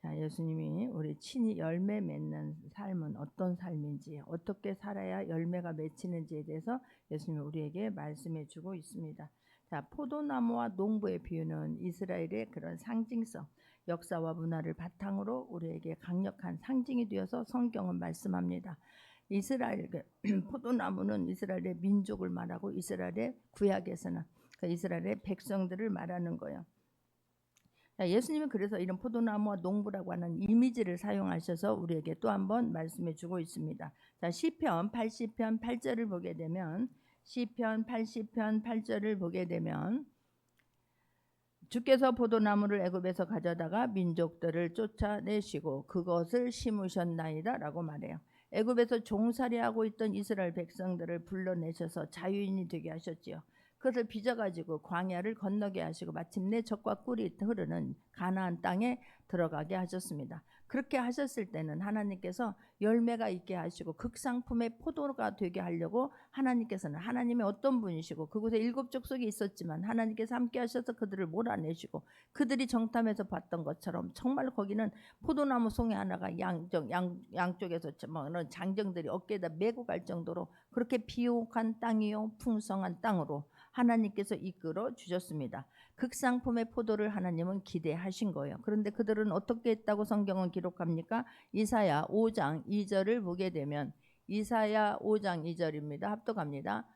자, 예수님이 우리 친히 열매 맺는 삶은 어떤 삶인지, 어떻게 살아야 열매가 맺히는지에 대해서 예수님이 우리에게 말씀해 주고 있습니다. 자, 포도나무와 농부의 비유는 이스라엘의 그런 상징성, 역사와 문화를 바탕으로 우리에게 강력한 상징이 되어서 성경은 말씀합니다. 이스라엘 포도나무는 이스라엘의 민족을 말하고 이스라엘의 구약에서는 그 이스라엘의 백성들을 말하는 거예요. 예수님은 그래서 이런 포도나무와 농부라고 하는 이미지를 사용하셔서 우리에게 또 한 번 말씀해 주고 있습니다. 자, 시편 80편 8절을 보게 되면 시편 80편 8절을 보게 되면 주께서 포도나무를 애굽에서 가져다가 민족들을 쫓아내시고 그것을 심으셨나이다 라고 말해요. 애굽에서 종살이하고 있던 이스라엘 백성들을 불러내셔서 자유인이 되게 하셨지요. 그것을 빚어가지고 광야를 건너게 하시고 마침내 젖과 꿀이 흐르는 가나안 땅에 들어가게 하셨습니다. 그렇게 하셨을 때는 하나님께서 열매가 있게 하시고 극상품의 포도가 되게 하려고 하나님께서는 하나님의 어떤 분이시고 그곳에 7 족속이 있었지만 하나님께서 함께 하셔서 그들을 몰아내시고 그들이 정탐해서 봤던 것처럼 정말 거기는 포도나무 송이 하나가 양쪽에서 장정들이 어깨에다 메고 갈 정도로 그렇게 비옥한 땅이요 풍성한 땅으로 하나님께서 이끌어 주셨습니다. 극상품의 포도를 하나님은 기대하신 거예요. 그런데 그들은 어떻게 했다고 성경은 기록합니까? 이사야 5장 2절을 보게 되면 이사야 5장 2절입니다. 합독합니다.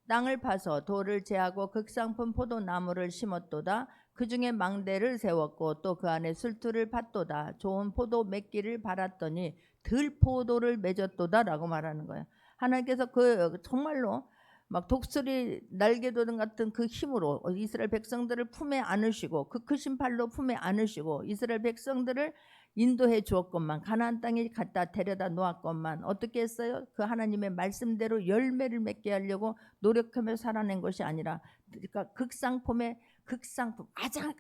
땅을 파서 돌을 제하고 극상품 포도나무를 심었도다. 그 중에 망대를 세웠고 또 그 안에 술투를 팠도다. 좋은 포도 맺기를 바랐더니 들포도를 맺었도다 라고 말하는 거예요. 하나님께서 그 정말로 막 독수리 날개도등 같은 그 힘으로 이스라엘 백성들을 품에 안으시고 그 크신 팔로 품에 안으시고 이스라엘 백성들을 인도해 주었건만 가나안 땅에 갖다 데려다 놓았건만 어떻게 했어요? 그 하나님의 말씀대로 열매를 맺게 하려고 노력하며 살아낸 것이 아니라 그러니까 극상품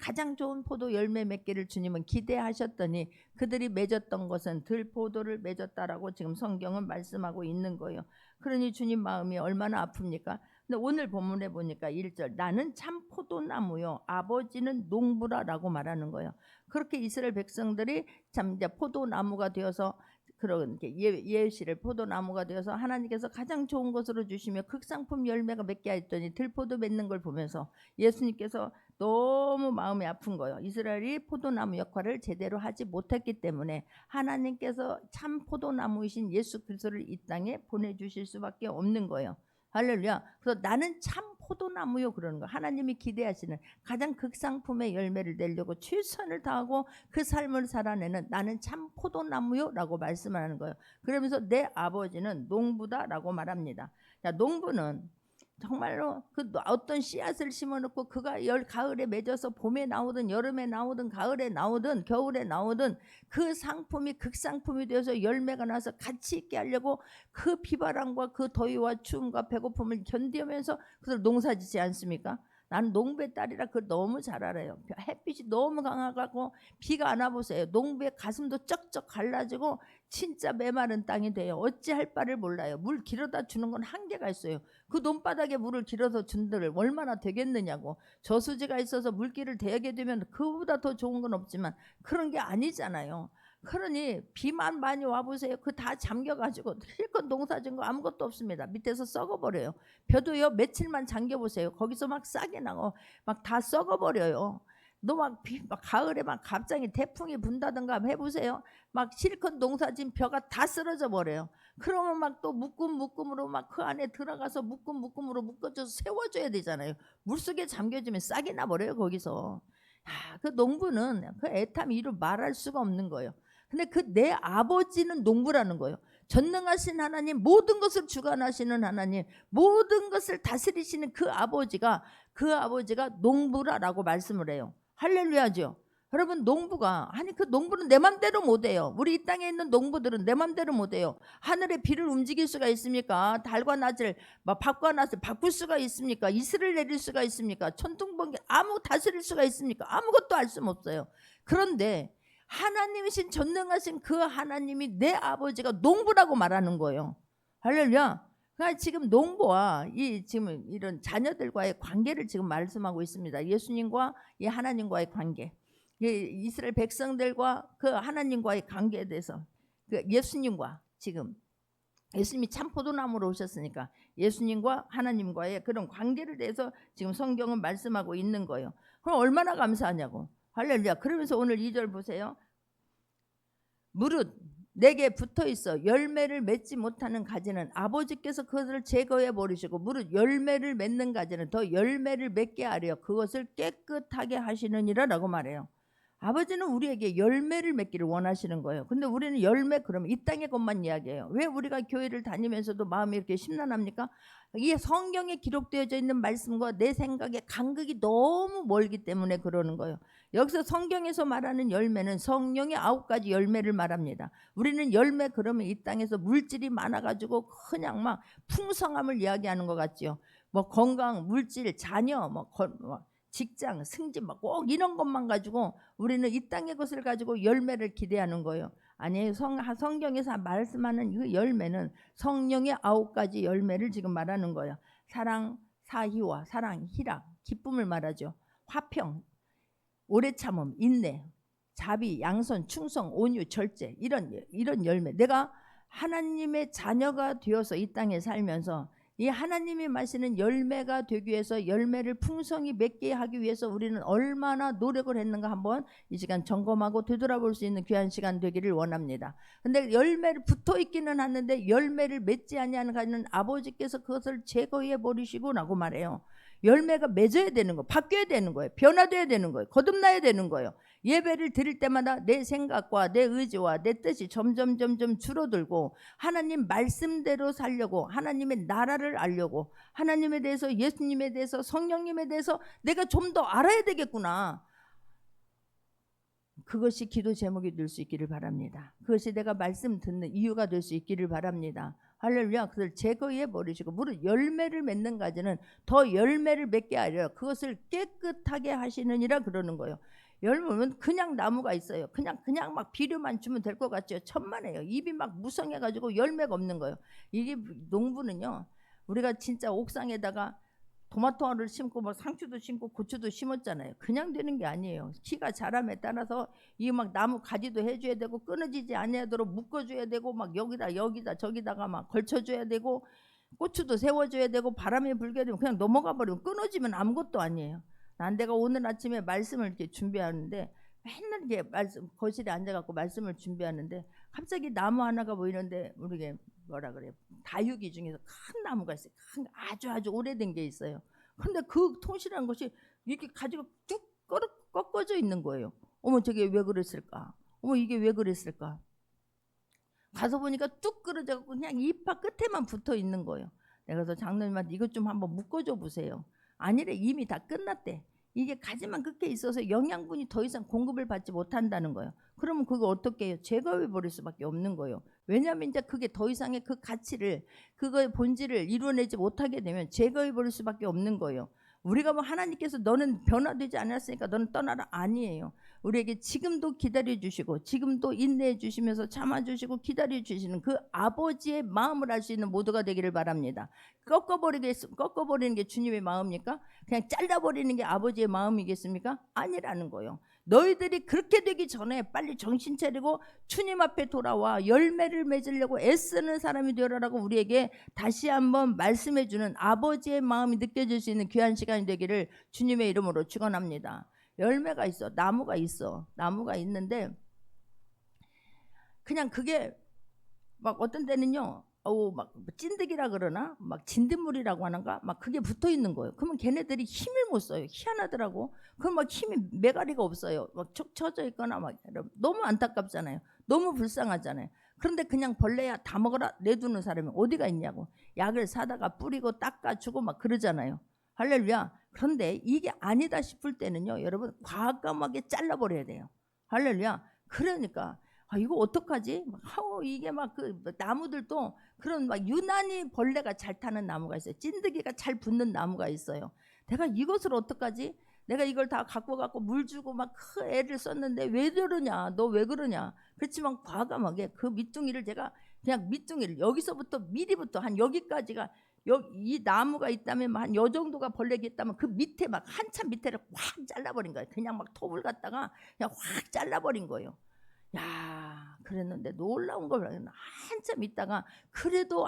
가장 좋은 포도 열매 맺기를 주님은 기대하셨더니 그들이 맺었던 것은 들포도를 맺었다라고 지금 성경은 말씀하고 있는 거예요. 그러니 주님 마음이 얼마나 아픕니까? 근데 오늘 본문에 보니까 1절 나는 참 포도나무요 아버지는 농부라라고 말하는 거예요. 그렇게 이스라엘 백성들이 참 이제 포도나무가 되어서 그런 예시를 포도나무가 되어서 하나님께서 가장 좋은 것으로 주시며 극상품 열매가 맺게 했더니 들포도 맺는 걸 보면서 예수님께서 너무 마음이 아픈 거예요. 이스라엘이 포도나무 역할을 제대로 하지 못했기 때문에 하나님께서 참 포도나무이신 예수 그리스도를 이 땅에 보내주실 수밖에 없는 거예요. 할렐루야. 그래서 나는 참 포도나무요 그러는 거. 하나님이 기대하시는 가장 극상품의 열매를 내려고 최선을 다하고 그 삶을 살아내는 나는 참 포도나무요라고 말씀하는 거예요. 그러면서 내 아버지는 농부다라고 말합니다. 자, 농부는 정말로 그 어떤 씨앗을 심어놓고 그가 가을에 맺어서 봄에 나오든 여름에 나오든 가을에 나오든 겨울에 나오든 그 상품이 극상품이 되어서 열매가 나서 가치 있게 하려고 그 비바람과 그 더위와 추움과 배고픔을 견디면서 그걸 농사짓지 않습니까? 나는 농부의 딸이라 그걸 너무 잘 알아요. 햇빛이 너무 강하고 비가 안 와보세요. 농부의 가슴도 쩍쩍 갈라지고 진짜 메마른 땅이 돼요. 어찌할 바를 몰라요. 물 길어다 주는 건 한계가 있어요. 그 논바닥에 물을 길어서 준들 얼마나 되겠느냐고. 저수지가 있어서 물길을 대게 되면 그보다 더 좋은 건 없지만 그런 게 아니잖아요. 그러니 비만 많이 와보세요. 그 다 잠겨가지고 실컷 농사진 거 아무것도 없습니다. 밑에서 썩어버려요. 벼도요 며칠만 잠겨보세요. 거기서 막 싹이 나고 막 다 썩어버려요. 너 막 가을에 막 갑자기 태풍이 분다든가 해보세요. 막 실컷 농사진 벼가 다 쓰러져 버려요. 그러면 막 또 묶음으로 막 그 안에 들어가서 묶음으로 묶어줘서 세워줘야 되잖아요. 물속에 잠겨지면 싹이 나버려요 거기서. 그 농부는 그 애탐 이루 말할 수가 없는 거예요. 근데 그 내 아버지는 농부라는 거예요. 전능하신 하나님, 모든 것을 주관하시는 하나님, 모든 것을 다스리시는 그 아버지가 농부라라고 말씀을 해요. 할렐루야죠. 여러분, 농부가 그 농부는 내 맘대로 못해요. 우리 이 땅에 있는 농부들은 내 맘대로 못해요. 하늘의 비를 움직일 수가 있습니까? 달과 낮을 밤과 낮을 바꿀 수가 있습니까? 이슬을 내릴 수가 있습니까? 천둥번개 다스릴 수가 있습니까? 아무것도 할 수 없어요. 그런데 하나님이신 전능하신 그 하나님이 내 아버지가 농부라고 말하는 거예요. 할렐루야. 그러니까 지금 농부와 지금 이런 자녀들과의 관계를 지금 말씀하고 있습니다. 예수님과 이 하나님과의 관계. 이스라엘 백성들과 그 하나님과의 관계에 대해서 그 예수님과 지금 예수님이 참 포도나무로 오셨으니까 예수님과 하나님과의 그런 관계를 대해서 지금 성경은 말씀하고 있는 거예요. 그럼 얼마나 감사하냐고. 할렐루야. 그러면서 오늘 2절 보세요. 무릇 내게 붙어 있어 열매를 맺지 못하는 가지는 아버지께서 그것을 제거해 버리시고 무릇 열매를 맺는 가지는 더 열매를 맺게 하려 그것을 깨끗하게 하시느니라 라고 말해요. 아버지는 우리에게 열매를 맺기를 원하시는 거예요. 근데 우리는 열매 그러면 이 땅의 것만 이야기해요. 왜 우리가 교회를 다니면서도 마음이 이렇게 심란합니까? 이게 성경에 기록되어져 있는 말씀과 내 생각의 간극이 너무 멀기 때문에 그러는 거예요. 여기서 성경에서 말하는 열매는 성령의 9가지 열매를 말합니다. 우리는 열매 그러면 이 땅에서 물질이 많아가지고 그냥 막 풍성함을 이야기하는 것 같지요. 뭐 건강, 물질, 자녀, 직장, 승진 막 꼭 이런 것만 가지고 우리는 이 땅의 것을 가지고 열매를 기대하는 거예요. 아니에요. 성경에서 말씀하는 그 열매는 성령의 9가지 열매를 지금 말하는 거예요. 사랑, 사희와 사랑, 희락, 기쁨을 말하죠. 화평, 오래 참음, 인내, 자비, 양선, 충성, 온유, 절제 이런 열매. 내가 하나님의 자녀가 되어서 이 땅에 살면서 이 하나님이 마시는 열매가 되기 위해서 열매를 풍성히 맺게 하기 위해서 우리는 얼마나 노력을 했는가 한번 이 시간 점검하고 되돌아볼 수 있는 귀한 시간 되기를 원합니다. 근데 열매를 붙어 있기는 하는데 열매를 맺지 아니하는 가지는 아버지께서 그것을 제거해 버리시고 라고 말해요. 열매가 맺어야 되는 거, 바뀌어야 되는 거예요. 변화돼야 되는 거예요. 거듭나야 되는 거예요. 예배를 드릴 때마다 내 생각과 내 의지와 내 뜻이 점점 줄어들고 하나님 말씀대로 살려고 하나님의 나라를 알려고 하나님에 대해서 예수님에 대해서 성령님에 대해서 내가 좀 더 알아야 되겠구나. 그것이 기도 제목이 될 수 있기를 바랍니다. 그것이 내가 말씀 듣는 이유가 될 수 있기를 바랍니다. 할렐루야. 그것을 제거해 버리시고 무릇 열매를 맺는 가지는 더 열매를 맺게 하려 그것을 깨끗하게 하시느니라 그러는 거예요. 열매는 그냥 나무가 있어요. 그냥 막 비료만 주면 될 것 같죠. 천만에요. 입이 막 무성해가지고 열매가 없는 거예요. 이게 농부는요. 우리가 진짜 옥상에다가 토마토를 심고 뭐 상추도 심고 고추도 심었잖아요. 그냥 되는 게 아니에요. 키가 자람에 따라서 이 막 나무 가지도 해줘야 되고 끊어지지 않도록 묶어줘야 되고 막 여기다 저기다가 막 걸쳐줘야 되고 고추도 세워줘야 되고 바람이 불게 되면 그냥 넘어가 버리면 끊어지면 아무것도 아니에요. 내가 오늘 아침에 말씀을 이렇게 준비하는데 맨날 이렇게 거실에 앉아갖고 말씀을 준비하는데 갑자기 나무 하나가 보이는데 우리게 뭐라 그래요? 다육이 중에서 큰 나무가 있어요. 큰 아주 오래된 게 있어요. 근데 그 통실한 것이 이렇게 가지고 쭉 꺾어져 있는 거예요. 어머 저게 왜 그랬을까? 어머 이게 왜 그랬을까? 가서 보니까 뚝 끊어져갖고 그냥 이파 끝에만 붙어 있는 거예요. 내가 그래서 장로님한테 이것 좀 한번 묶어줘 보세요. 아니래 이미 다 끝났대. 이게 가지만 끝에 있어서 영양분이 더 이상 공급을 받지 못한다는 거예요. 그러면 그거 어떻게 해요? 제거해 버릴 수밖에 없는 거예요. 왜냐하면 이제 그게 더 이상의 그 가치를 그거의 본질을 이루어내지 못하게 되면 제거해 버릴 수밖에 없는 거예요. 우리가 뭐 하나님께서 너는 변화되지 않았으니까 너는 떠나라 아니에요. 우리에게 지금도 기다려 주시고 지금도 인내해 주시면서 참아 주시고 기다려 주시는 그 아버지의 마음을 알 수 있는 모두가 되기를 바랍니다. 꺾어버리는 게 주님의 마음입니까? 그냥 잘라버리는 게 아버지의 마음이겠습니까? 아니라는 거예요. 너희들이 그렇게 되기 전에 빨리 정신 차리고 주님 앞에 돌아와 열매를 맺으려고 애쓰는 사람이 되어라라고 우리에게 다시 한번 말씀해 주는 아버지의 마음이 느껴질 수 있는 귀한 시간이 되기를 주님의 이름으로 축원합니다. 열매가 있어. 나무가 있어. 나무가 있는데 그냥 그게 막 어떤 때는요. 막 찐득이라 그러나 막 진딧물이라고 하는가 막 그게 붙어 있는 거예요. 그러면 걔네들이 힘을 못 써요. 희한하더라고. 그럼 막 힘이 매가리가 없어요. 막 척 쳐져 있거나 막 너무 안타깝잖아요. 너무 불쌍하잖아요. 그런데 그냥 벌레야 다 먹어라 내두는 사람이 어디가 있냐고. 약을 사다가 뿌리고 닦아주고 막 그러잖아요. 할렐루야. 그런데 이게 아니다 싶을 때는요, 여러분 과감하게 잘라버려야 돼요. 할렐루야. 그러니까 이거 어떡하지? 이게 막 그 나무들도 그런 막 유난히 벌레가 잘 타는 나무가 있어요. 찐득이가 잘 붙는 나무가 있어요. 내가 이것을 어떡하지? 내가 이걸 다 갖고 물 주고 막 그 애를 썼는데 왜 저러냐? 너 왜 그러냐? 그렇지만 과감하게 그 밑둥이를 제가 그냥 밑둥이를 여기서부터 미리부터 한 여기까지가 이 나무가 있다면 한 요 정도가 벌레가 있다면 그 밑에 막 한참 밑에를 확 잘라버린 거예요. 그냥 막 톱을 갖다가 그냥 확 잘라버린 거예요. 야, 그랬는데 놀라운 걸 한참 있다가 그래도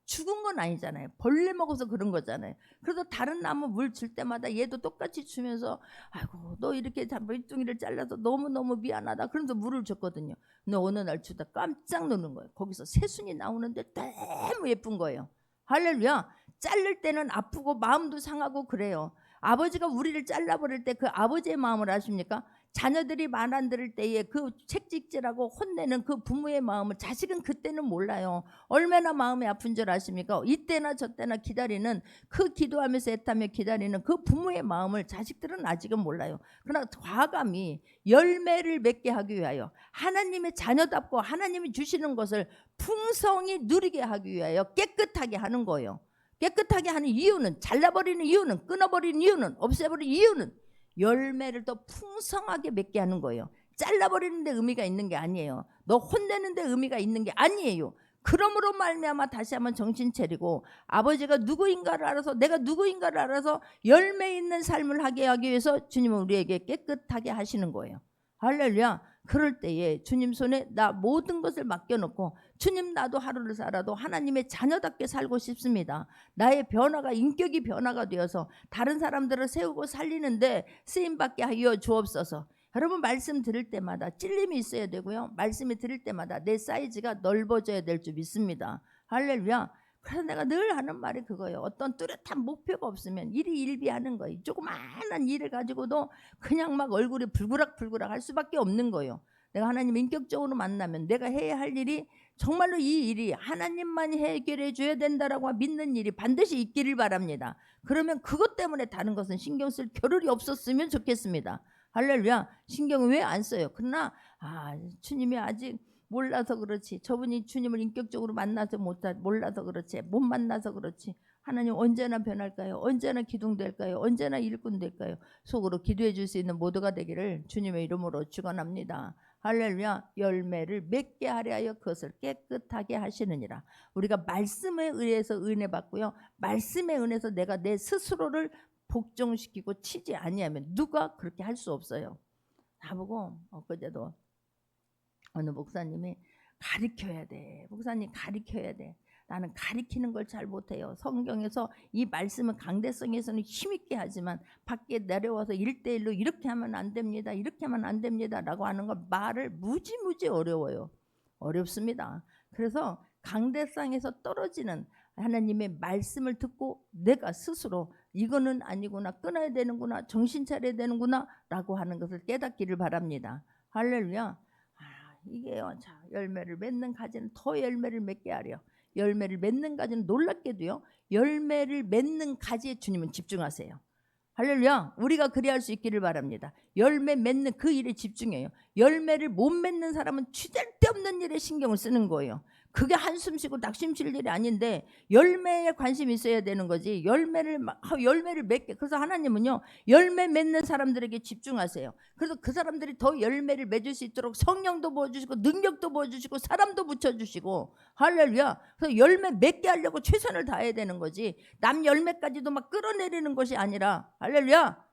죽은 건 아니잖아요. 벌레 먹어서 그런 거잖아요. 그래도 다른 나무 물 줄 때마다 얘도 똑같이 주면서 아이고 너 이렇게 물뚱이를 잘라서 너무너무 미안하다 그러면서 물을 줬거든요. 근데 어느 날 주다 깜짝 놀란 거예요. 거기서 새순이 나오는데 너무 예쁜 거예요. 할렐루야. 자를 때는 아프고 마음도 상하고 그래요. 아버지가 우리를 잘라버릴 때 그 아버지의 마음을 아십니까? 자녀들이 말 안 들을 때에 그 책찍질하고 혼내는 그 부모의 마음을 자식은 그때는 몰라요. 얼마나 마음이 아픈 줄 아십니까? 이때나 저때나 기다리는 그 기도하면서 애타며 기다리는 그 부모의 마음을 자식들은 아직은 몰라요. 그러나 과감히 열매를 맺게 하기 위하여 하나님의 자녀답고 하나님이 주시는 것을 풍성히 누리게 하기 위하여 깨끗하게 하는 거예요. 깨끗하게 하는 이유는, 잘라버리는 이유는, 끊어버리는 이유는, 없애버리는 이유는 열매를 더 풍성하게 맺게 하는 거예요. 잘라버리는데 의미가 있는 게 아니에요. 너 혼내는데 의미가 있는 게 아니에요. 그러므로 말미암아 다시 한번 정신 차리고 아버지가 누구인가를 알아서, 내가 누구인가를 알아서 열매 있는 삶을 하게 하기 위해서 주님은 우리에게 깨끗하게 하시는 거예요. 할렐루야. 그럴 때에 주님 손에 나 모든 것을 맡겨놓고 주님 나도 하루를 살아도 하나님의 자녀답게 살고 싶습니다. 나의 변화가, 인격이 변화가 되어서 다른 사람들을 세우고 살리는데 쓰임받게 하여 주옵소서. 여러분 말씀 들을 때마다 찔림이 있어야 되고요. 말씀이 들을 때마다 내 사이즈가 넓어져야 될 줄 믿습니다. 할렐루야. 그래서 내가 늘 하는 말이 그거예요. 어떤 뚜렷한 목표가 없으면 일이 일비하는 거예요. 조그마한 일을 가지고도 그냥 막 얼굴이 불그락불그락 할 수밖에 없는 거예요. 내가 하나님 인격적으로 만나면 내가 해야 할 일이 정말로 이 일이 하나님만이 해결해 줘야 된다라고 믿는 일이 반드시 있기를 바랍니다. 그러면 그것 때문에 다른 것은 신경 쓸 겨를이 없었으면 좋겠습니다. 할렐루야. 신경 왜 안 써요? 그러나 주님이 아직 몰라서 그렇지, 저분이 주님을 인격적으로 만나서 몰라서 그렇지, 못 만나서 그렇지, 하나님 언제나 변할까요? 언제나 기둥될까요? 언제나 일꾼 될까요? 속으로 기도해 줄 수 있는 모두가 되기를 주님의 이름으로 축원합니다. 할렐루야. 열매를 맺게 하려 하여 그것을 깨끗하게 하시느니라. 우리가 말씀에 의해서 은혜 받고요, 말씀에 은혜서 내가 내 스스로를 복종시키고 치지 아니하면 누가 그렇게 할 수 없어요. 나보고 엊그제도 어느 목사님이 가르쳐야 돼. 목사님 가르쳐야 돼. 나는 가르치는 걸 잘 못해요. 성경에서 이 말씀은 강대성에서는 힘있게 하지만 밖에 내려와서 1대1로 이렇게 하면 안 됩니다. 이렇게 하면 안 됩니다. 라고 하는 걸 말을 무지무지 어려워요. 어렵습니다. 그래서 강대상에서 떨어지는 하나님의 말씀을 듣고 내가 스스로 이거는 아니구나, 끊어야 되는구나, 정신 차려야 되는구나 라고 하는 것을 깨닫기를 바랍니다. 할렐루야. 이게요, 자, 열매를 맺는 가지는 더 열매를 맺게 하려. 열매를 맺는 가지는 놀랍게도요, 열매를 맺는 가지에 주님은 집중하세요. 할렐루야. 우리가 그리할 수 있기를 바랍니다. 열매 맺는 그 일에 집중해요. 열매를 못 맺는 사람은 쓸데없는 일에 신경을 쓰는 거예요. 그게 한숨 쉬고 낙심 쉴 일이 아닌데 열매에 관심이 있어야 되는 거지. 열매를 맺게. 그래서 하나님은요, 열매 맺는 사람들에게 집중하세요. 그래서 그 사람들이 더 열매를 맺을 수 있도록 성령도 부어주시고 능력도 부어주시고 사람도 붙여주시고, 할렐루야. 그래서 열매 맺게 하려고 최선을 다해야 되는 거지, 남 열매까지도 막 끌어내리는 것이 아니라, 할렐루야.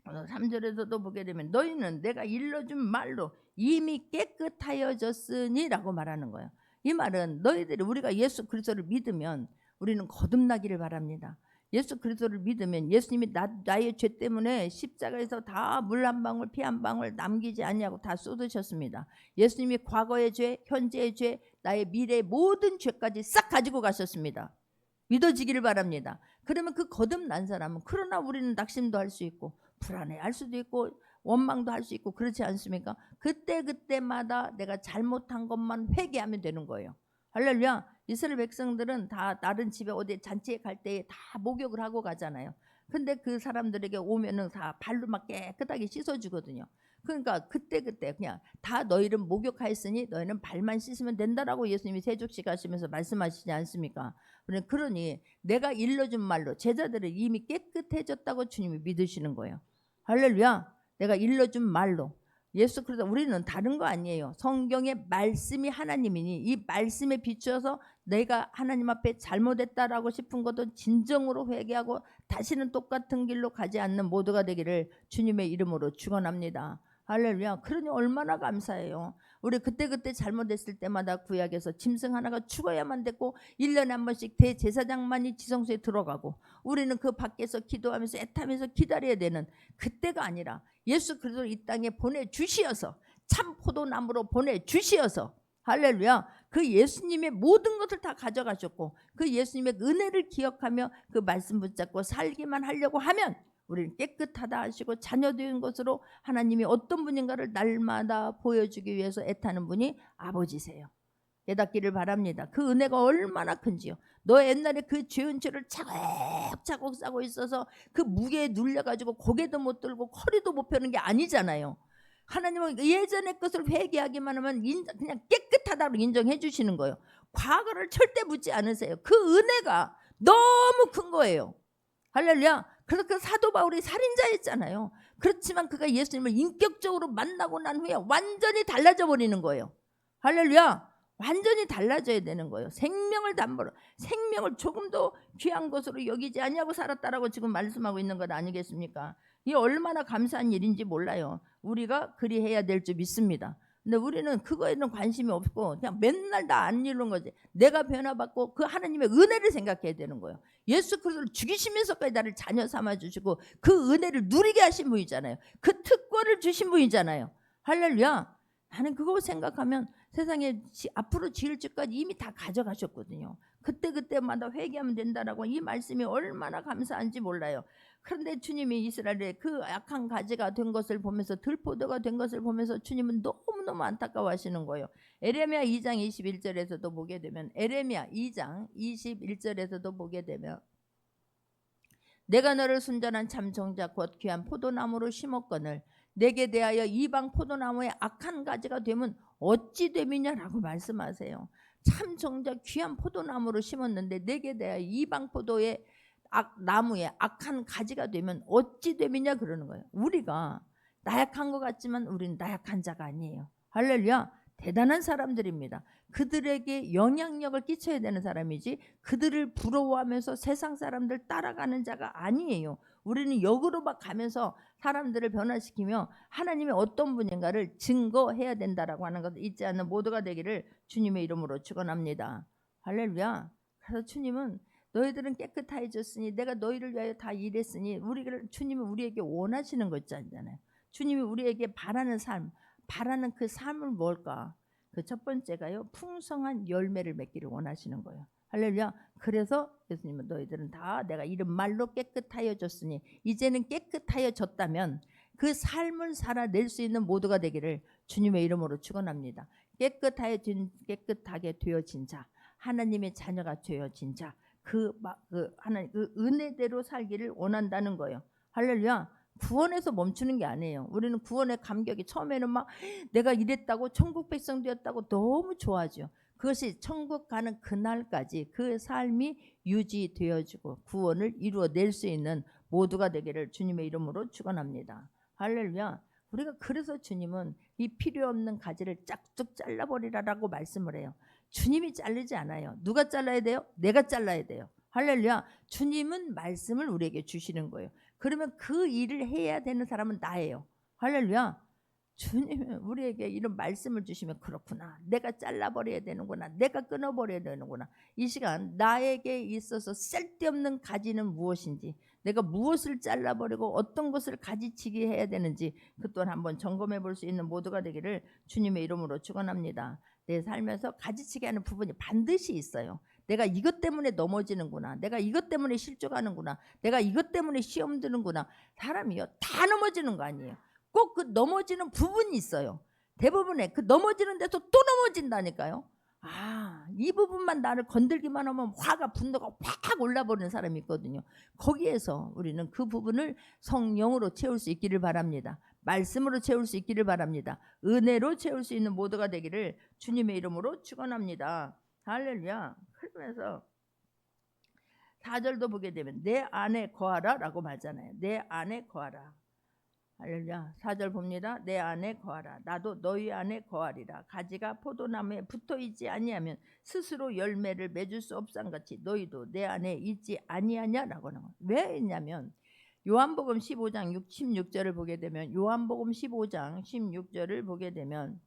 3절에서도 보게 되면 너희는 내가 일러준 말로 이미 깨끗하여졌으니 라고 말하는 거예요. 이 말은 너희들이, 우리가 예수 그리스도를 믿으면 우리는 거듭나기를 바랍니다. 예수 그리스도를 믿으면 예수님이 나의 죄 때문에 십자가에서 다 물 한 방울 피 한 방울 남기지 아니하고 다 쏟으셨습니다. 예수님이 과거의 죄, 현재의 죄, 나의 미래의 모든 죄까지 싹 가지고 가셨습니다. 믿어지기를 바랍니다. 그러면 그 거듭난 사람은, 그러나 우리는 낙심도 할 수 있고 불안해할 수도 있고 원망도 할 수 있고 그렇지 않습니까? 그때마다 내가 잘못한 것만 회개하면 되는 거예요. 할렐루야. 이스라엘 백성들은 다 다른 집에 어디 잔치에 갈 때에 다 목욕을 하고 가잖아요. 근데 그 사람들에게 오면은 다 발로 막 깨끗하게 씻어주거든요. 그러니까 그때 그냥 다 너희는 목욕하였으니 너희는 발만 씻으면 된다라고 예수님이 세족식 하시면서 말씀하시지 않습니까? 그러니 내가 일러준 말로 제자들을 이미 깨끗해졌다고 주님이 믿으시는 거예요. 할렐루야. 내가 일러준 말로 예수 그리스도 우리는 다른 거 아니에요. 성경의 말씀이 하나님이니 이 말씀에 비추어서 내가 하나님 앞에 잘못했다라고 싶은 것도 진정으로 회개하고 다시는 똑같은 길로 가지 않는 모두가 되기를 주님의 이름으로 축원합니다. 할렐루야. 그러니 얼마나 감사해요. 우리 그때그때 잘못했을 때마다 구약에서 짐승 하나가 죽어야만 됐고 1년에 한 번씩 대제사장만이 지성소에 들어가고 우리는 그 밖에서 기도하면서 애타면서 기다려야 되는 그때가 아니라 예수 그리스도를 이 땅에 보내주시어서 참 포도나무로 보내주시어서 할렐루야. 그 예수님의 모든 것을 다 가져가셨고 그 예수님의 은혜를 기억하며 그 말씀 붙잡고 살기만 하려고 하면 우리는 깨끗하다 하시고 자녀된 것으로 하나님이 어떤 분인가를 날마다 보여주기 위해서 애타는 분이 아버지세요. 깨닫기를 바랍니다. 그 은혜가 얼마나 큰지요. 너 옛날에 그 죄은 죄를 차곡차곡 싸고 있어서 그 무게에 눌려가지고 고개도 못 들고 허리도 못 펴는 게 아니잖아요. 하나님은 예전의 것을 회개하기만 하면 그냥 깨끗하다고 인정해 주시는 거예요. 과거를 절대 묻지 않으세요. 그 은혜가 너무 큰 거예요. 할렐루야. 그래서 그 사도 바울이 살인자였잖아요. 그렇지만 그가 예수님을 인격적으로 만나고 난 후에 완전히 달라져 버리는 거예요. 할렐루야. 완전히 달라져야 되는 거예요. 생명을 담보로 생명을 조금도 귀한 것으로 여기지 아니하고 살았다라고 지금 말씀하고 있는 것 아니겠습니까? 이게 얼마나 감사한 일인지 몰라요. 우리가 그리해야 될 줄 믿습니다. 근데 우리는 그거에는 관심이 없고 그냥 맨날 다 안 이루는 거지. 내가 변화받고 그 하나님의 은혜를 생각해야 되는 거예요. 예수 그리스도를 죽이시면서까지 나를 자녀 삼아 주시고 그 은혜를 누리게 하신 분이잖아요. 그 특권을 주신 분이잖아요. 할렐루야. 나는 그거 생각하면 세상에 앞으로 지을 죄까지 이미 다 가져가셨거든요. 그때그때마다 회개하면 된다라고 이 말씀이 얼마나 감사한지 몰라요. 그런데 주님이 이스라엘의 그 악한 가지가 된 것을 보면서 들포도가 된 것을 보면서 주님은 너무너무 안타까워하시는 거예요. 에레미야 2장 21절에서도 보게 되면 에레미야 2장 21절에서도 보게 되면 내가 너를 순전한 참 정자 곧 귀한 포도나무로 심었거늘 내게 대하여 이방 포도나무의 악한 가지가 되면 어찌 됨이냐라고 말씀하세요. 참 정작 귀한 포도나무로 심었는데 내게 대하여 이방 포도의 나무에 악한 가지가 되면 어찌 됨이냐 그러는 거예요. 우리가 나약한 것 같지만 우리는 나약한 자가 아니에요. 할렐루야. 대단한 사람들입니다. 그들에게 영향력을 끼쳐야 되는 사람이지 그들을 부러워하면서 세상 사람들 따라가는 자가 아니에요. 우리는 역으로 막 가면서 사람들을 변화시키며 하나님의 어떤 분인가를 증거해야 된다라고 하는 것을 잊지 않는 모두가 되기를 주님의 이름으로 축원합니다. 할렐루야. 그래서 주님은 너희들은 깨끗해졌으니 내가 너희를 위하여 다 일했으니 주님은 우리에게 원하시는 거 있잖아요. 주님이 우리에게 바라는 삶, 바라는 그 삶은 뭘까? 그 첫 번째가요. 풍성한 열매를 맺기를 원하시는 거예요. 할렐루야. 그래서 예수님은 너희들은 다 내가 이런 말로 깨끗하여졌으니 이제는 깨끗하여졌다면 그 삶을 살아낼 수 있는 모두가 되기를 주님의 이름으로 축원합니다. 깨끗하게 되어진 자, 하나님의 자녀가 되어진 자, 하나님 그 은혜대로 살기를 원한다는 거예요. 할렐루야. 구원에서 멈추는 게 아니에요. 우리는 구원의 감격이 처음에는 막 내가 이랬다고 천국 백성 되었다고 너무 좋아하죠. 그것이 천국 가는 그날까지 그 삶이 유지되어지고 구원을 이루어낼 수 있는 모두가 되기를 주님의 이름으로 축원합니다. 할렐루야. 우리가 그래서 주님은 이 필요 없는 가지를 짝뚝 잘라버리라라고 말씀을 해요. 주님이 자르지 않아요. 누가 잘라야 돼요? 내가 잘라야 돼요. 할렐루야. 주님은 말씀을 우리에게 주시는 거예요. 그러면 그 일을 해야 되는 사람은 나예요. 할렐루야. 주님은 우리에게 이런 말씀을 주시면 그렇구나. 내가 잘라버려야 되는구나. 내가 끊어버려야 되는구나. 이 시간 나에게 있어서 쓸데없는 가지는 무엇인지 내가 무엇을 잘라버리고 어떤 것을 가지치기 해야 되는지 그 또한 한번 점검해 볼 수 있는 모두가 되기를 주님의 이름으로 축원합니다. 내 살면서 가지치기 하는 부분이 반드시 있어요. 내가 이것 때문에 넘어지는구나. 내가 이것 때문에 실족하는구나. 내가 이것 때문에 시험 드는구나. 사람이요. 다 넘어지는 거 아니에요. 꼭 그 넘어지는 부분이 있어요. 대부분의 그 넘어지는 데서 또 넘어진다니까요. 이 부분만 나를 건들기만 하면 화가 분노가 확 올라버리는 사람이 있거든요. 거기에서 우리는 그 부분을 성령으로 채울 수 있기를 바랍니다. 말씀으로 채울 수 있기를 바랍니다. 은혜로 채울 수 있는 모두가 되기를 주님의 이름으로 축원합니다. 할렐루야. 그러면서 4절도 보게 되면 내 안에 거하라 라고 말하잖아요. 내 안에 거하라. 할렐루야. 4절 봅니다. 내 안에 거하라. 나도 너희 안에 거하리라. 가지가 포도나무에 붙어있지 아니하면 스스로 열매를 맺을 수 없상같이 너희도 내 안에 있지 아니하냐라고 나와요. 왜 있냐면 요한복음 15장 16절을 보게 되면 요한복음 15장 16절을 보게 되면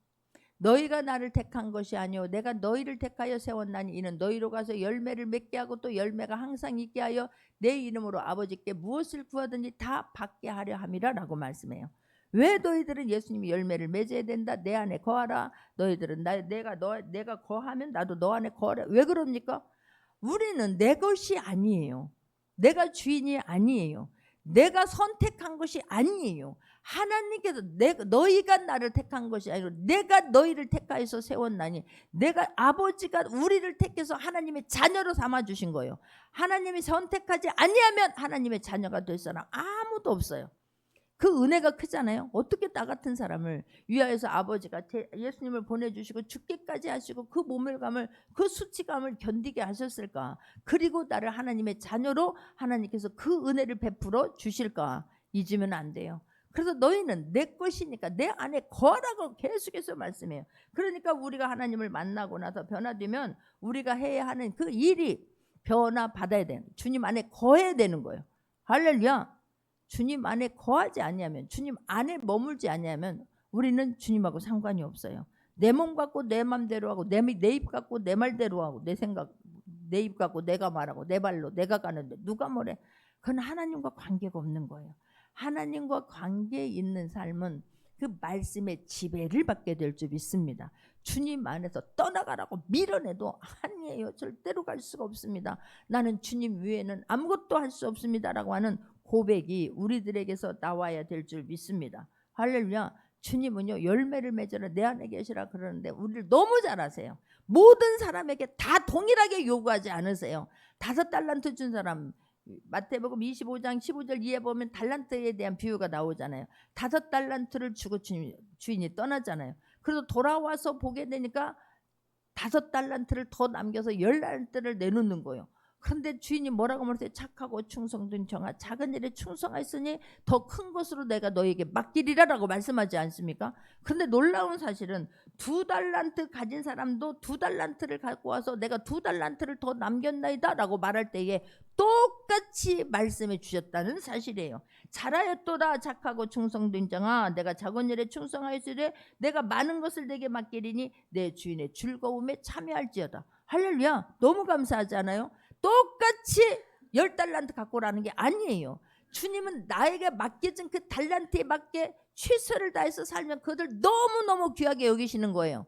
너희가 나를 택한 것이 아니오 내가 너희를 택하여 세웠나니 이는 너희로 가서 열매를 맺게 하고 또 열매가 항상 있게 하여 내 이름으로 아버지께 무엇을 구하든지 다 받게 하려 함이라 라고 말씀해요. 왜 너희들은 예수님이 열매를 맺어야 된다. 내 안에 거하라. 너희들은 내가 거하면 나도 너 안에 거하라. 왜 그럽니까? 우리는 내 것이 아니에요. 내가 주인이 아니에요. 내가 선택한 것이 아니에요. 하나님께서 너희가 나를 택한 것이 아니고 내가 너희를 택하여서 세웠나니 내가 아버지가 우리를 택해서 하나님의 자녀로 삼아주신 거예요. 하나님이 선택하지 아니하면 하나님의 자녀가 될 사람 아무도 없어요. 그 은혜가 크잖아요. 어떻게 나 같은 사람을 위하여서 아버지가 예수님을 보내주시고 죽기까지 하시고 그 모멸감을 그 수치감을 견디게 하셨을까. 그리고 나를 하나님의 자녀로 하나님께서 그 은혜를 베풀어 주실까. 잊으면 안 돼요. 그래서 너희는 내 것이니까 내 안에 거하라고 계속해서 말씀해요. 그러니까 우리가 하나님을 만나고 나서 변화되면 우리가 해야 하는 그 일이 변화받아야 되는, 주님 안에 거해야 되는 거예요. 할렐루야. 주님 안에 거하지 아니하면, 주님 안에 머물지 아니하면 우리는 주님하고 상관이 없어요. 내 몸 갖고 내 맘대로 하고 내 입 갖고 내 말대로 하고 내 생각, 내 입 갖고 내가 말하고 내 발로 내가 가는데 누가 뭐래. 그건 하나님과 관계가 없는 거예요. 하나님과 관계 있는 삶은 그 말씀의 지배를 받게 될 줄 믿습니다. 주님 안에서 떠나가라고 밀어내도 아니에요. 절대로 갈 수가 없습니다. 나는 주님 외에는 아무것도 할 수 없습니다라고 하는 고백이 우리들에게서 나와야 될 줄 믿습니다. 할렐루야. 주님은요 열매를 맺으라 내 안에 계시라 그러는데 우리를 너무 잘 아세요. 모든 사람에게 다 동일하게 요구하지 않으세요. 5달란트 준 사람 마태복음 25장 15절 이해 보면 달란트에 대한 비유가 나오잖아요. 5달란트를 주고 주인이 떠나잖아요. 그래서 돌아와서 보게 되니까 5달란트를 더 남겨서 10달란트를 내놓는 거예요. 그런데 주인이 뭐라고 말했어요? 착하고 충성된 종아 작은 일에 충성하였으니 더 큰 것으로 내가 너에게 맡기리라 라고 말씀하지 않습니까? 그런데 놀라운 사실은 2달란트 가진 사람도 2달란트를 갖고 와서 내가 2달란트를 더 남겼나이다 라고 말할 때에 똑같이 말씀해 주셨다는 사실이에요. 잘하였도다 착하고 충성된 종아 내가 작은 일에 충성하였으니 내가 많은 것을 내게 맡기리니 내 주인의 즐거움에 참여할지어다. 할렐루야. 너무 감사하지 않아요? 똑같이 10달란트 갖고 오라는 게 아니에요. 주님은 나에게 맡겨진 그 달란트에 맞게 최선을 다해서 살면 그들 너무너무 귀하게 여기시는 거예요.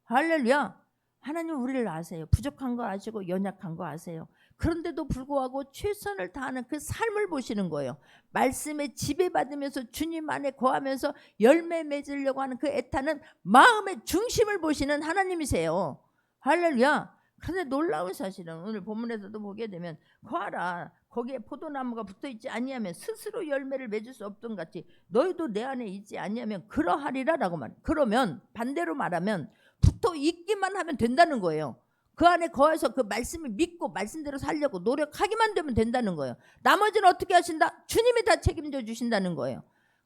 할렐루야. 하나님 우리를 아세요. 부족한 거 아시고 연약한 거 아세요. 그런데도 불구하고 최선을 다하는 그 삶을 보시는 거예요. 말씀에 지배받으면서 주님 안에 거하면서 열매 맺으려고 하는 그 애타는 마음의 중심을 보시는 하나님이세요. 할렐루야. 그런데 놀라운 사실은 오늘 본문에서도 보게 되면 거하라 거기에 포도나무가 붙어있지 아니하면 스스로 열매를 맺을 수 없던 같이 너희도 내 안에 있지 아니하면 그러하리라 라고 말해요. 그러면 반대로 말하면 붙어 있기만 하면 된다는 거예요. 그 안에 거해서 그 말씀을 믿고 말씀대로 살려고 노력하기만 되면 된다는 거예요. 나머지는 어떻게 하신다? 주님이 다 책임져 주신다는 거예요.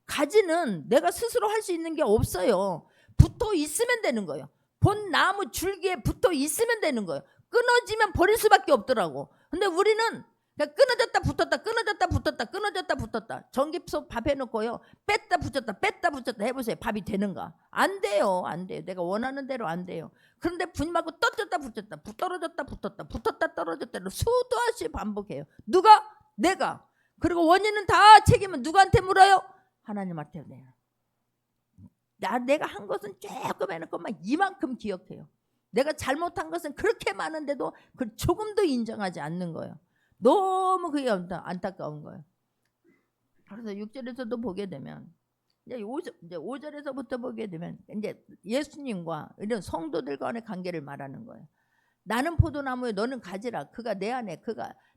가지는 내가 스스로 할 수 있는 게 없어요. 붙어 있으면 되는 거예요. 본 나무 줄기에 붙어 있으면 되는 거예요. 끊어지면 버릴 수밖에 없더라고. 근데 우리는 그냥 끊어졌다 붙었다 끊어졌다 붙었다 끊어졌다 붙었다. 전기톱 밥 해놓고요 뺐다 붙였다 뺐다 붙였다 해보세요. 밥이 되는가? 안 돼요. 안 돼요. 내가 원하는 대로 안 돼요. 그런데 분임하고 떨어졌다 붙였다 떨어졌다 붙었다 붙었다 떨어졌다 수도 없이 반복해요. 누가? 내가. 그리고 원인은 다 책임은 누구한테 물어요? 하나님한테 내요. 내가 한 것은 조금 해놓고만 이만큼 기억해요. 내가 잘못한 것은 그렇게 많은데도 그걸 조금도 인정하지 않는 거예요. 너무 그게 안타까운 거예요. 그래서 6절에서도 보게 되면 이제 5절에서부터 보게 되면 이제 예수님과 이런 성도들 간의 관계를 말하는 거예요. 나는 포도나무에 너는 가지라. 그가 내 안에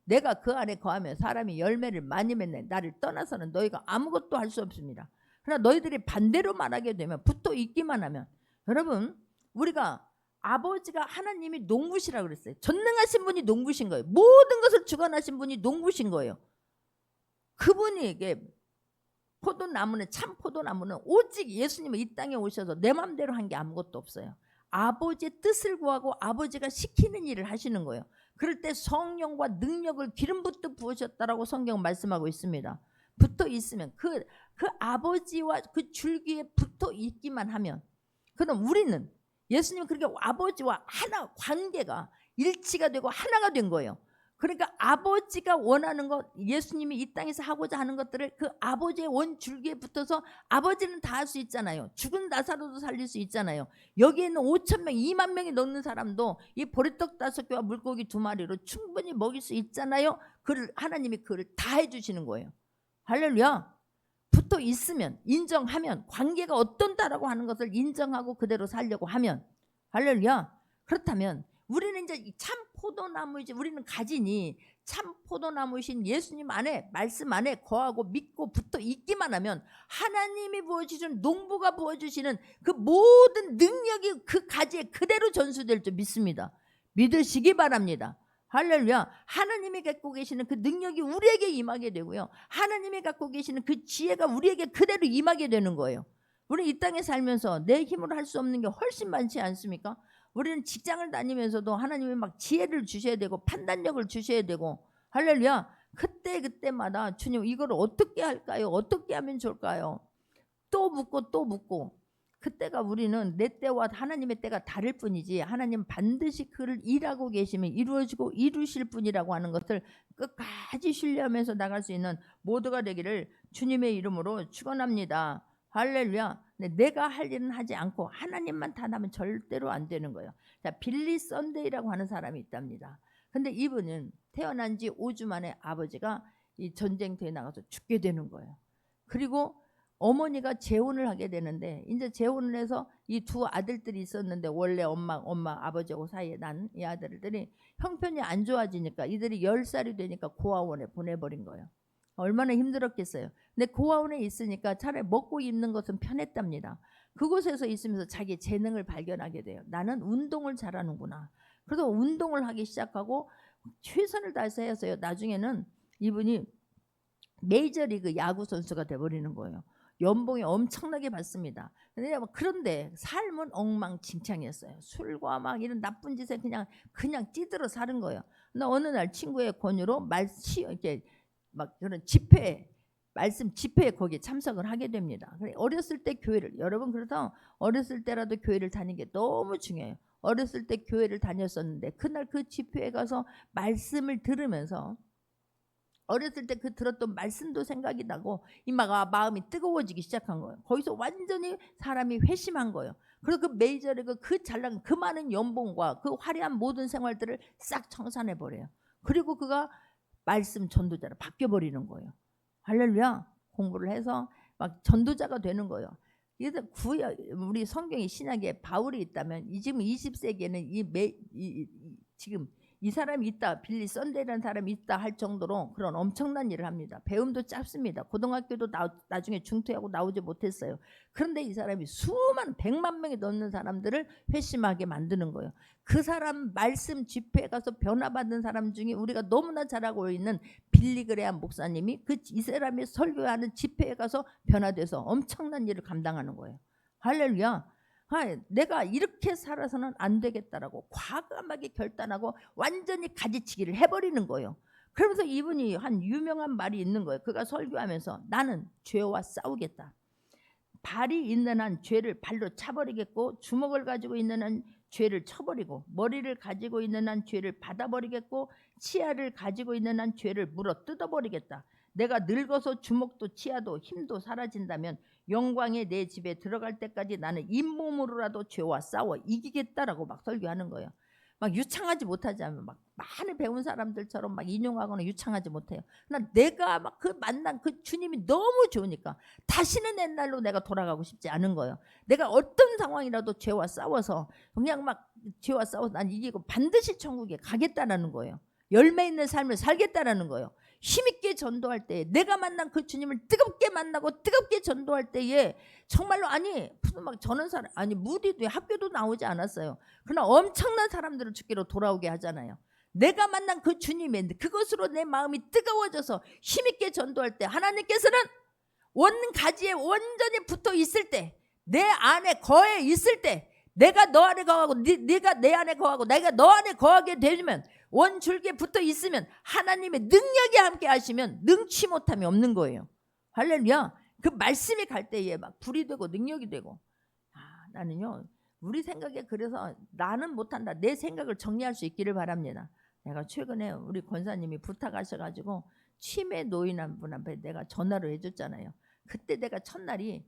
내가 그 안에 거하며 사람이 열매를 많이 맺네. 나를 떠나서는 너희가 아무것도 할 수 없습니다. 그러나 너희들이 반대로 말하게 되면 붙어 있기만 하면 여러분 우리가 아버지가 하나님이 농부시라고 그랬어요. 전능하신 분이 농부신 거예요. 모든 것을 주관하신 분이 농부신 거예요. 그분에게 포도나무는, 참 포도나무는 오직 예수님이 이 땅에 오셔서 내 마음대로 한 게 아무것도 없어요. 아버지의 뜻을 구하고 아버지가 시키는 일을 하시는 거예요. 그럴 때 성령과 능력을 기름부터 부으셨다라고 성경 말씀하고 있습니다. 붙어 있으면 그 아버지와 그 줄기에 붙어 있기만 하면, 그럼 우리는 예수님 그렇게 아버지와 하나 관계가 일치가 되고 하나가 된 거예요. 그러니까 아버지가 원하는 것, 예수님이 이 땅에서 하고자 하는 것들을 그 아버지의 원 줄기에 붙어서 아버지는 다 할 수 있잖아요. 죽은 나사로도 살릴 수 있잖아요. 여기에 있는 5,000명 2만 명이 넘는 사람도 이 보리떡 5개와 물고기 2마리로 충분히 먹일 수 있잖아요. 하나님이 그를 다 해주시는 거예요. 할렐루야. 붙어 있으면, 인정하면, 관계가 어떤다라고 하는 것을 인정하고 그대로 살려고 하면, 할렐루야. 그렇다면 우리는 이제 참 포도나무이지, 우리는 가지니 참 포도나무이신 예수님 안에, 말씀 안에 거하고 믿고 붙어 있기만 하면 하나님이 부어주시는, 농부가 부어주시는 그 모든 능력이 그 가지에 그대로 전수될 줄 믿습니다. 믿으시기 바랍니다. 할렐루야. 하나님이 갖고 계시는 그 능력이 우리에게 임하게 되고요, 하나님이 갖고 계시는 그 지혜가 우리에게 그대로 임하게 되는 거예요. 우리 이 땅에 살면서 내 힘으로 할 수 없는 게 훨씬 많지 않습니까? 우리는 직장을 다니면서도 하나님이 막 지혜를 주셔야 되고 판단력을 주셔야 되고, 할렐루야. 그때마다 주님 이걸 어떻게 할까요? 어떻게 하면 좋을까요? 또 묻고 또 묻고. 그때가 우리는 내 때와 하나님의 때가 다를 뿐이지, 하나님 반드시 그를 일하고 계시면 이루어지고 이루실 분이라고 하는 것을 끝까지 신뢰하면서 나갈 수 있는 모두가 되기를 주님의 이름으로 축원합니다. 할렐루야. 내가 할 일은 하지 않고 하나님만 탓하면 절대로 안 되는 거예요. 자, 빌리 썬데이라고 하는 사람이 있답니다. 근데 이분은 태어난 지 5주 만에 아버지가 이 전쟁터에 나가서 죽게 되는 거예요. 그리고 어머니가 재혼을 하게 되는데, 이제 재혼을 해서 이 두 아들들이 있었는데, 원래 엄마 아버지하고 사이에 난 이 아들들이 형편이 안 좋아지니까 이들이 10살이 되니까 고아원에 보내버린 거예요. 얼마나 힘들었겠어요. 근데 고아원에 있으니까 차라리 먹고 입는 것은 편했답니다. 그곳에서 있으면서 자기 재능을 발견하게 돼요. 나는 운동을 잘하는구나. 그래서 운동을 하기 시작하고 최선을 다해서 했어요. 나중에는 이분이 메이저리그 야구 선수가 돼버리는 거예요. 연봉이 엄청나게 받습니다. 그런데 삶은 엉망진창이었어요. 술과 막 이런 나쁜 짓에 그냥 찌들어 사는 거예요. 근데 어느 날 친구의 권유로 이렇게 막 그런 집회, 말씀 집회에 거기에 참석을 하게 됩니다. 어렸을 때 교회를, 여러분 그래서 어렸을 때라도 교회를 다니는 게 너무 중요해요. 어렸을 때 교회를 다녔었는데 그날 그 집회에 가서 말씀을 들으면서 어렸을 때 그 들었던 말씀도 생각이 나고 이마가 마음이 뜨거워지기 시작한 거예요. 거기서 완전히 사람이 회심한 거예요. 그리고 그 메이저리그 그 잘난 그 많은 연봉과 그 화려한 모든 생활들을 싹 청산해 버려요. 그리고 그가 말씀 전도자로 바뀌어 버리는 거예요. 할렐루야. 공부를 해서 막 전도자가 되는 거예요. 그래서 우리 성경의 신약에 바울이 있다면 지금 20세기에는 지금 이 사람이 있다, 빌리 썬데이라는 사람이 있다 할 정도로 그런 엄청난 일을 합니다. 배움도 짧습니다. 고등학교도 나중에 중퇴하고 나오지 못했어요. 그런데 이 사람이 수만 100만 명이 넘는 사람들을 회심하게 만드는 거예요. 그 사람 말씀 집회에 가서 변화받은 사람 중에 우리가 너무나 잘 알고 있는 빌리 그레암 목사님이 이 사람이 설교하는 집회에 가서 변화돼서 엄청난 일을 감당하는 거예요. 할렐루야. 내가 이렇게 살아서는 안 되겠다라고 과감하게 결단하고 완전히 가지치기를 해버리는 거예요. 그러면서 이분이 한 유명한 말이 있는 거예요. 그가 설교하면서 나는 죄와 싸우겠다. 발이 있는 한 죄를 발로 차버리겠고, 주먹을 가지고 있는 한 죄를 쳐버리고, 머리를 가지고 있는 한 죄를 받아버리겠고, 치아를 가지고 있는 한 죄를 물어 뜯어버리겠다. 내가 늙어서 주먹도 치아도 힘도 사라진다면 영광의 내 집에 들어갈 때까지 나는 잇몸으로라도 죄와 싸워 이기겠다라고 막 설교하는 거예요. 막 유창하지 못하지 않으면 막 많이 배운 사람들처럼 막 인용하거나 유창하지 못해요. 그러나 내가 막 그 만난 그 주님이 너무 좋으니까 다시는 옛날로 내가 돌아가고 싶지 않은 거예요. 내가 어떤 상황이라도 죄와 싸워서 그냥 막 죄와 싸워서 난 이기고 반드시 천국에 가겠다라는 거예요. 열매 있는 삶을 살겠다라는 거예요. 힘있게 전도할 때, 내가 만난 그 주님을 뜨겁게 만나고 뜨겁게 전도할 때에 정말로 막 저는 사람 무디도 학교도 나오지 않았어요. 그러나 엄청난 사람들을 주께로 돌아오게 하잖아요. 내가 만난 그 주님의 그것으로 내 마음이 뜨거워져서 힘있게 전도할 때 하나님께서는 원가지에 온전히 붙어 있을 때, 내 안에 거해 있을 때, 내가 너 안에 거하고 네가 내 안에 거하고 내가 너 안에 거하게 되면, 원줄기에 붙어 있으면 하나님의 능력이 함께 하시면 능치 못함이 없는 거예요. 할렐루야. 그 말씀이 갈 때에 막 불이 되고 능력이 되고. 나는요, 우리 생각에, 그래서 나는 못한다, 내 생각을 정리할 수 있기를 바랍니다. 내가 최근에 우리 권사님이 부탁하셔가지고 치매 노인한 분 앞에 내가 전화를 해줬잖아요. 그때 내가 첫날이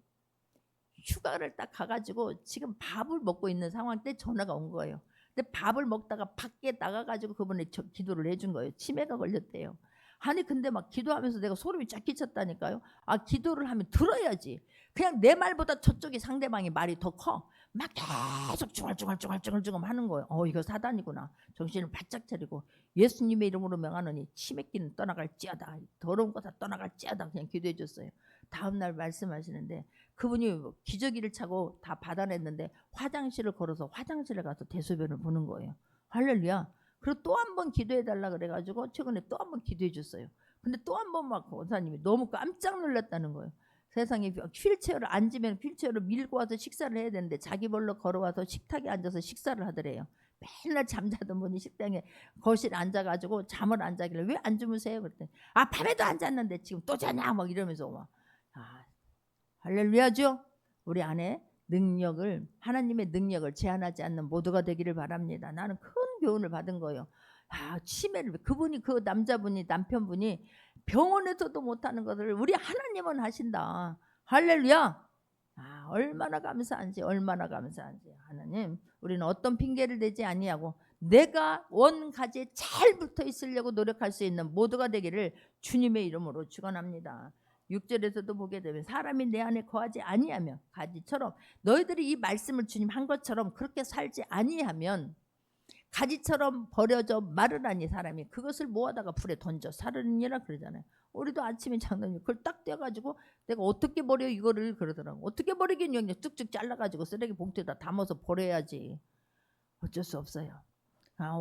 휴가를 딱 가가지고 지금 밥을 먹고 있는 상황 때 전화가 온 거예요. 근데 밥을 먹다가 밖에 나가가지고 그분이 기도를 해준 거예요. 치매가 걸렸대요. 아니 근데 막 기도하면서 내가 소름이 쫙 끼쳤다니까요. 기도를 하면 들어야지. 그냥 내 말보다 저쪽이 상대방이 말이 더 커. 막 계속 쭈글쭈글 하는 거예요. 이거 사단이구나. 정신을 바짝 차리고 예수님의 이름으로 명하노니 치매기는 떠나갈지어다. 더러운 거 다 떠나갈지어다. 그냥 기도해 줬어요. 다음날 말씀하시는데 그분이 기저귀를 차고 다 받아냈는데 화장실을 걸어서 화장실에 가서 대소변을 보는 거예요. 할렐루야. 그리고 또 한 번 기도해달라 그래가지고 최근에 또 한 번 기도해 줬어요. 근데 또 한 번 막 원사님이 너무 깜짝 놀랐다는 거예요. 세상에 휠체어를 앉으면 휠체어를 밀고 와서 식사를 해야 되는데 자기 벌로 걸어와서 식탁에 앉아서 식사를 하더래요. 맨날 잠자던 분이 식당에 거실에 앉아가지고 잠을 안 자길래 왜 안 주무세요? 그랬더니 밤에도 안 잤는데 지금 또 자냐? 막 이러면서 막. 할렐루야죠. 우리 안에 능력을, 하나님의 능력을 제한하지 않는 모두가 되기를 바랍니다. 나는 큰 교훈을 받은 거예요. 치매를, 그분이, 그 남자분이, 남편분이 병원에서도 못하는 것을 우리 하나님은 하신다. 할렐루야. 얼마나 감사한지, 얼마나 감사한지. 하나님, 우리는 어떤 핑계를 대지 아니하고 내가 원가지에 잘 붙어 있으려고 노력할 수 있는 모두가 되기를 주님의 이름으로 축원합니다. 6절에서도 보게 되면 사람이 내 안에 거하지 아니하면, 가지처럼 너희들이 이 말씀을 주님 한 것처럼 그렇게 살지 아니하면 가지처럼 버려져 마르나니 사람이 그것을 모아다가 불에 던져 사르느니라 그러잖아요. 우리도 아침에 장로님 그걸 딱 떼가지고 내가 어떻게 버려 이거를 그러더라고. 어떻게 버리겠냐, 그냥 쭉쭉 잘라가지고 쓰레기 봉투에다 담아서 버려야지. 어쩔 수 없어요.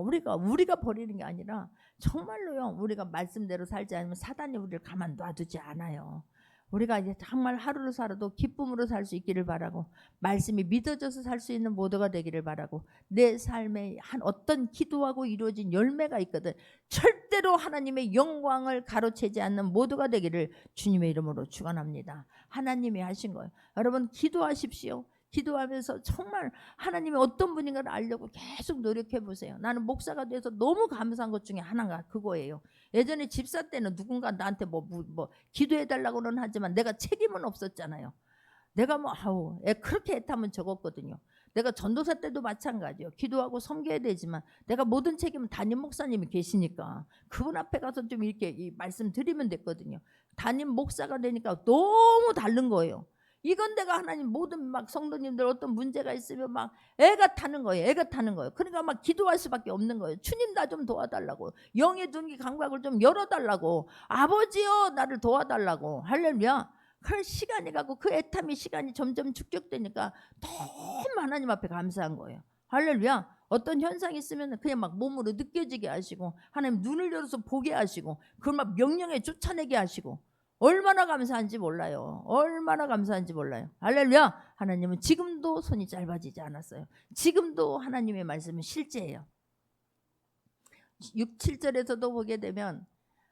우리가 버리는 게 아니라 정말로요, 우리가 말씀대로 살지 않으면 사단이 우리를 가만 놔두지 않아요. 우리가 이제 정말 하루를 살아도 기쁨으로 살 수 있기를 바라고, 말씀이 믿어져서 살 수 있는 모두가 되기를 바라고, 내 삶에 한 어떤 기도하고 이루어진 열매가 있거든. 절대로 하나님의 영광을 가로채지 않는 모두가 되기를 주님의 이름으로 축원합니다. 하나님이 하신 거예요. 여러분 기도하십시오. 기도하면서 정말 하나님이 어떤 분인가를 알려고 계속 노력해 보세요. 나는 목사가 돼서 너무 감사한 것 중에 하나가 그거예요. 예전에 집사 때는 누군가 나한테 뭐 기도해 달라고는 하지만 내가 책임은 없었잖아요. 내가 그렇게 애타면 적었거든요. 내가 전도사 때도 마찬가지예요. 기도하고 섬겨야 되지만 내가 모든 책임은 담임 목사님이 계시니까 그분 앞에 가서 좀 이렇게 이 말씀 드리면 됐거든요. 담임 목사가 되니까 너무 다른 거예요. 이건 내가 하나님 모든 막 성도님들 어떤 문제가 있으면 막 애가 타는 거예요. 그러니까 막 기도할 수밖에 없는 거예요. 주님 나 좀 도와달라고. 영의 눈기 감각을 좀 열어달라고. 아버지여 나를 도와달라고. 할렐루야. 그 시간이 가고 그 애탐의 시간이 점점 축적되니까 너무 하나님 앞에 감사한 거예요. 할렐루야. 어떤 현상이 있으면 그냥 막 몸으로 느껴지게 하시고 하나님 눈을 열어서 보게 하시고 그걸 막 명령에 쫓아내게 하시고 얼마나 감사한지 몰라요. 얼마나 감사한지 몰라요. 할렐루야. 하나님은 지금도 손이 짧아지지 않았어요. 지금도 하나님의 말씀은 실제예요. 6, 7절에서도 보게 되면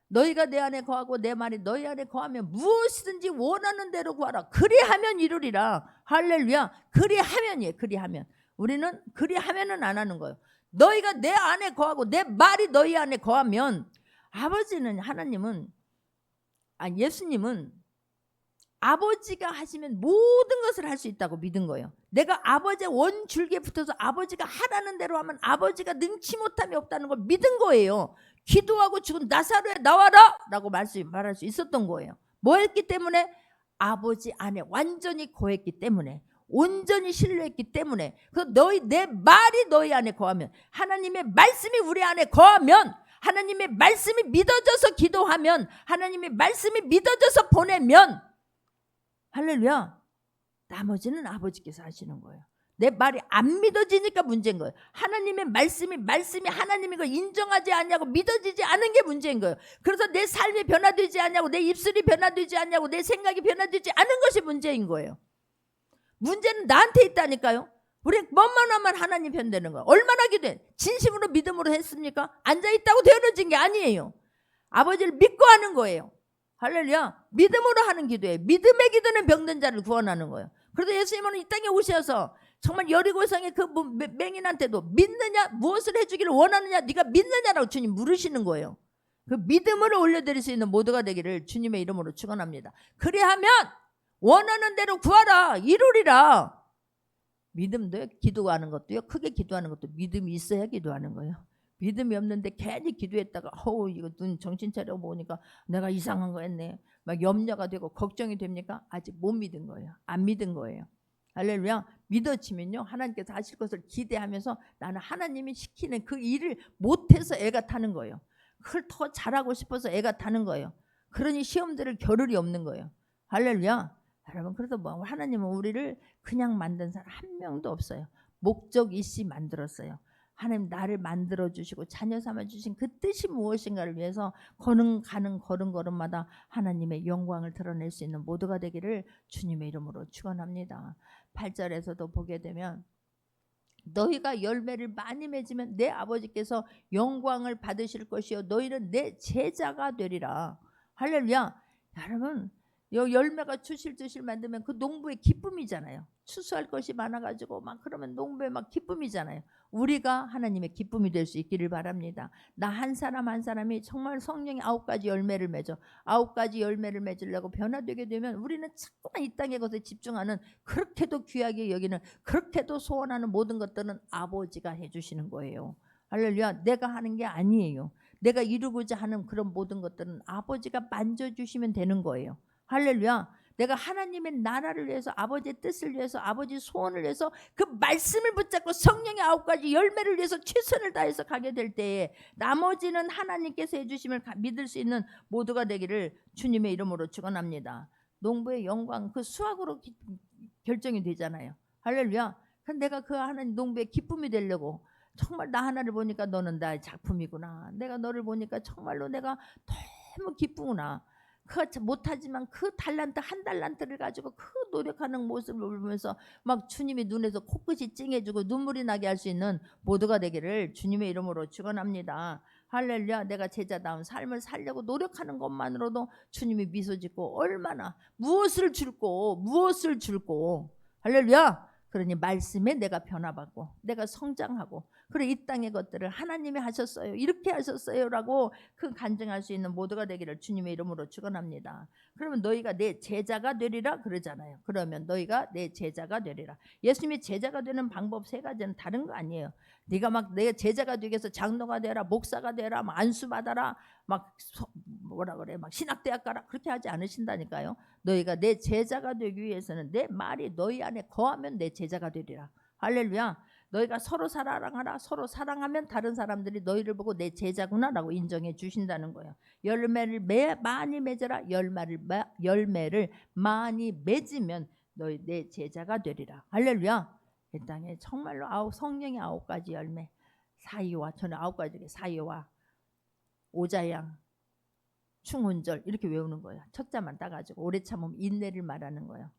너희가 내 안에 거하고 내 말이 너희 안에 거하면 무엇이든지 원하는 대로 구하라. 그리하면 이루리라. 할렐루야. 그리하면. 우리는 그리하면은 안 하는 거예요. 너희가 내 안에 거하고 내 말이 너희 안에 거하면, 아버지는, 하나님은, 예수님은 아버지가 하시면 모든 것을 할 수 있다고 믿은 거예요. 내가 아버지의 원줄기에 붙어서 아버지가 하라는 대로 하면 아버지가 능치 못함이 없다는 걸 믿은 거예요. 기도하고 죽은 나사로에 나와라 라고 말할 수 있었던 거예요. 뭐 했기 때문에? 아버지 안에 완전히 거했기 때문에, 온전히 신뢰했기 때문에. 내 말이 너희 안에 거하면, 하나님의 말씀이 우리 안에 거하면, 하나님의 말씀이 믿어져서 기도하면, 하나님의 말씀이 믿어져서 보내면, 할렐루야, 나머지는 아버지께서 하시는 거예요. 내 말이 안 믿어지니까 문제인 거예요. 하나님의 말씀이 하나님인 걸 인정하지 않냐고 믿어지지 않은 게 문제인 거예요. 그래서 내 삶이 변화되지 않냐고, 내 입술이 변화되지 않냐고, 내 생각이 변화되지 않은 것이 문제인 거예요. 문제는 나한테 있다니까요. 우리 뭐만 하면 하나님 편되는 거예요. 얼마나 기도해? 진심으로 믿음으로 했습니까? 앉아있다고 되어진 게 아니에요. 아버지를 믿고 하는 거예요. 할렐루야. 믿음으로 하는 기도예요. 믿음의 기도는 병든 자를 구원하는 거예요. 그래서 예수님은 이 땅에 오셔서 정말 여리고성의 그 맹인한테도 믿느냐, 무엇을 해주기를 원하느냐, 네가 믿느냐라고 주님 물으시는 거예요. 그 믿음으로 올려드릴 수 있는 모두가 되기를 주님의 이름으로 축원합니다. 그리하면 원하는 대로 구하라, 이루리라. 믿음도 기도하는 것도요, 크게 기도하는 것도 믿음이 있어야 기도하는 거예요. 믿음이 없는데 괜히 기도했다가 이거 눈 정신 차려 보니까 내가 이상한 거 했네, 막 염려가 되고 걱정이 됩니까? 아직 못 믿은 거예요. 안 믿은 거예요. 할렐루야. 믿어지면요, 하나님께서 하실 것을 기대하면서 나는 하나님이 시키는 그 일을 못해서 애가 타는 거예요. 그걸 더 잘하고 싶어서 애가 타는 거예요. 그러니 시험들을 겨를이 없는 거예요. 할렐루야. 여러분, 그래서 뭐 하나님은 우리를 그냥 만든 사람 한 명도 없어요. 목적 있이 만들었어요. 하나님 나를 만들어주시고 자녀 삼아주신 그 뜻이 무엇인가를 위해서 가는 걸음걸음마다 하나님의 영광을 드러낼 수 있는 모두가 되기를 주님의 이름으로 축원합니다. 8절에서도 보게 되면 너희가 열매를 많이 맺으면 내 아버지께서 영광을 받으실 것이요 너희는 내 제자가 되리라. 할렐루야. 여러분, 열매가 주실 만들면 그 농부의 기쁨이잖아요. 추수할 것이 많아가지고 막 그러면 농부의 막 기쁨이잖아요. 우리가 하나님의 기쁨이 될 수 있기를 바랍니다. 나 한 사람 한 사람이 정말 성령의 9가지 열매를 맺어 9가지 열매를 맺으려고 변화되게 되면 우리는 자꾸만 이 땅의 것에 집중하는, 그렇게도 귀하게 여기는, 그렇게도 소원하는 모든 것들은 아버지가 해주시는 거예요. 할렐루야. 내가 하는 게 아니에요. 내가 이루고자 하는 그런 모든 것들은 아버지가 만져주시면 되는 거예요. 할렐루야. 내가 하나님의 나라를 위해서, 아버지의 뜻을 위해서, 아버지 소원을 위해서 그 말씀을 붙잡고 성령의 9가지 열매를 위해서 최선을 다해서 가게 될 때에 나머지는 하나님께서 해주심을 믿을 수 있는 모두가 되기를 주님의 이름으로 축원합니다. 농부의 영광 그 수확으로 결정이 되잖아요. 할렐루야. 근데 내가 그 하나님 농부의 기쁨이 되려고 정말 나 하나를 보니까 너는 나의 작품이구나, 내가 너를 보니까 정말로 내가 너무 기쁘구나, 못하지만 그 달란트 한 달란트를 가지고 그 노력하는 모습을 보면서 막 주님이 눈에서 코끝이 찡해지고 눈물이 나게 할 수 있는 모두가 되기를 주님의 이름으로 축원합니다. 할렐루야. 내가 제자다운 삶을 살려고 노력하는 것만으로도 주님이 미소 짓고 얼마나 무엇을 줄고 할렐루야. 그러니 말씀에 내가 변화받고 내가 성장하고, 그래 이 땅의 것들을 하나님이 하셨어요, 이렇게 하셨어요라고 그 간증할 수 있는 모두가 되기를 주님의 이름으로 축원합니다. 그러면 너희가 내 제자가 되리라 그러잖아요. 그러면 너희가 내 제자가 되리라. 예수님이 제자가 되는 방법 3가지는 다른 거 아니에요. 네가 막 내 제자가 되기 위해서 장로가 되라, 목사가 되라, 막 안수 받아라, 막 신학대학 가라, 그렇게 하지 않으신다니까요. 너희가 내 제자가 되기 위해서는 내 말이 너희 안에 거하면 내 제자가 되리라. 할렐루야. 너희가 서로 사랑하라. 서로 사랑하면 다른 사람들이 너희를 보고 내 제자구나라고 인정해 주신다는 거예요. 열매를 많이 맺어라. 열매를 많이 맺으면 너희 내 제자가 되리라. 할렐루야. 이 땅에 정말로 성령의 9가지 열매, 사이와, 저는 9가지 사이와 오자양 충혼절 이렇게 외우는 거예요. 척자만 따가지고 오래 참으면 인내를 말하는 거예요.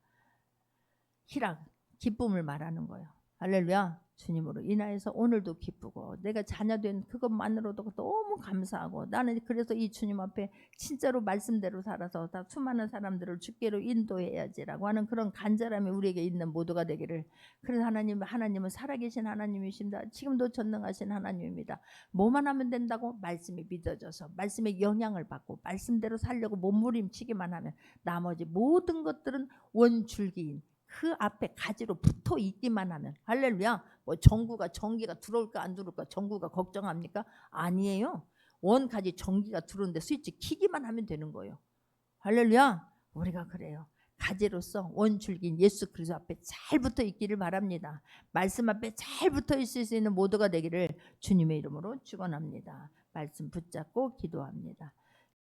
희락, 기쁨을 말하는 거예요. 할렐루야. 주님으로 인하여서 오늘도 기쁘고 내가 자녀된 그것만으로도 너무 감사하고, 나는 그래서 이 주님 앞에 진짜로 말씀대로 살아서 다 수많은 사람들을 주께로 인도해야지라고 하는 그런 간절함이 우리에게 있는 모두가 되기를. 그래서 하나님은 살아계신 하나님이십니다. 지금도 전능하신 하나님입니다. 뭐만 하면 된다고? 말씀이 믿어져서 말씀의 영향을 받고 말씀대로 살려고 몸부림치기만 하면 나머지 모든 것들은 원줄기인 그 앞에 가지로 붙어 있기만 하면, 할렐루야. 뭐 전기가 들어올까 안 들어올까 전구가 걱정합니까? 아니에요. 원가지 전기가 들어오는데 스위치 키기만 하면 되는 거예요. 할렐루야. 우리가 그래요. 가지로서 원줄기인 예수 그리스도 앞에 잘 붙어 있기를 바랍니다. 말씀 앞에 잘 붙어 있을 수 있는 모두가 되기를 주님의 이름으로 축원합니다. 말씀 붙잡고 기도합니다.